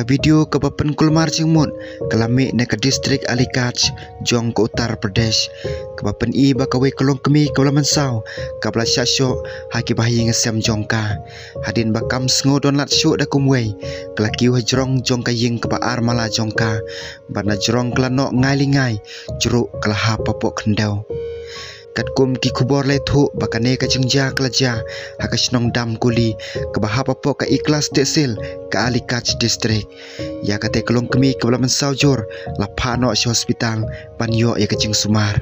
ka video ka bapen kulmar jingmut kalami ne ka distrik Alikach jong ka Uttar Pradesh ka bapen I ba kawe kolong kemi ka bala mansau ka bala syasyo haki bahi ngesem jong ka hadin ba kam sngo don lat syu da kumwei kala kiu hajrong jong ka ying ka ba ar mala jong ka bana jrong kala no ngai lingai jru kala ha papok kendau kat kum ki khubor le thu bakane ka jingja klaja hakasnong dam kuli ka bahapa po ka ikhlas tesil ka Alikach district ya kate kolong kemi ka bala mansau jor la phano si hospital banyo ya ka jing sumar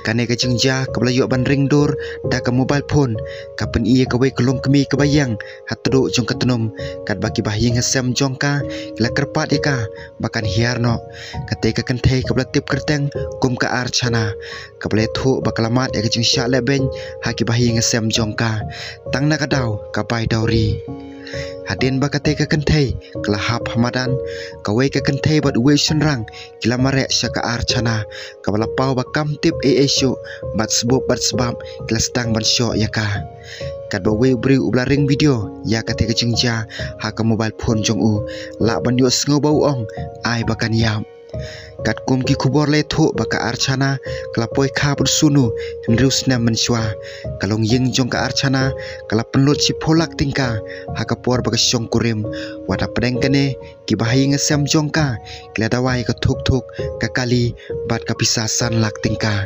kane ka jingja ka bala yo ban ring dor da ka mobile phone ka pen I ka we kolong kemi ka bayang hatru jong katunum kat baki bahing hasem jong ka la kerpat ya ka bakan hiarno kate ka kenthe ka bala tip kerteng kum ka archana ka bala thu bakalamat ya ka jing sha le ben haki bahing hasem jong ka tang na ka daw ka bai dauri hadin bakate ka kenthe kala hap hamadan kawe ka kenthe bat we shenrang kila mare syaka archana ka bala pau bakam tip esyo bat sebab kila stang ban syo ya ka kat ba we bri ubla ring video ya kate ka jingja ha ka mobile phone jong u la ban yo sngo bau ong ai bakan yam kat kum ki khubor le thu baka archana kala poi kha bur sunu henrus na menswa kalong ying jong ka archana kala penlut si pholak tingka ha ka por baka syong kurim wada pedeng kane ki bahai ngesem jong ka kila dawai ka thuk ka kali bat ka pisasan lak tingka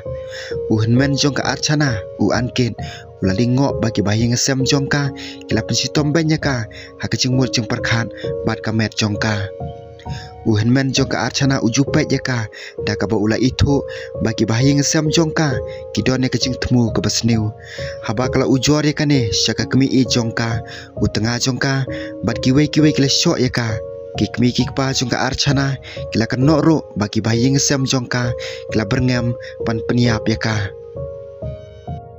u henmen jong ka archana u ankin ulaling ngo bagi bahai ngesem jong ka kila pensitom benya ka ha ka jingmur jong perkhat bat ka met jong ka uhenmen jong ka archana ujupe je ka da ka ba ula itu bagi bahing sem jong ka kidone ka jing temu ka basniu haba kala ujor ye kane syaka kemi I jong ka u tengah jong ka bat kiwe kila syok ye ka kikmi kikpa jong ka archana kila ka nokro bagi bahing sem jong ka kila berngem pan peniap ye ka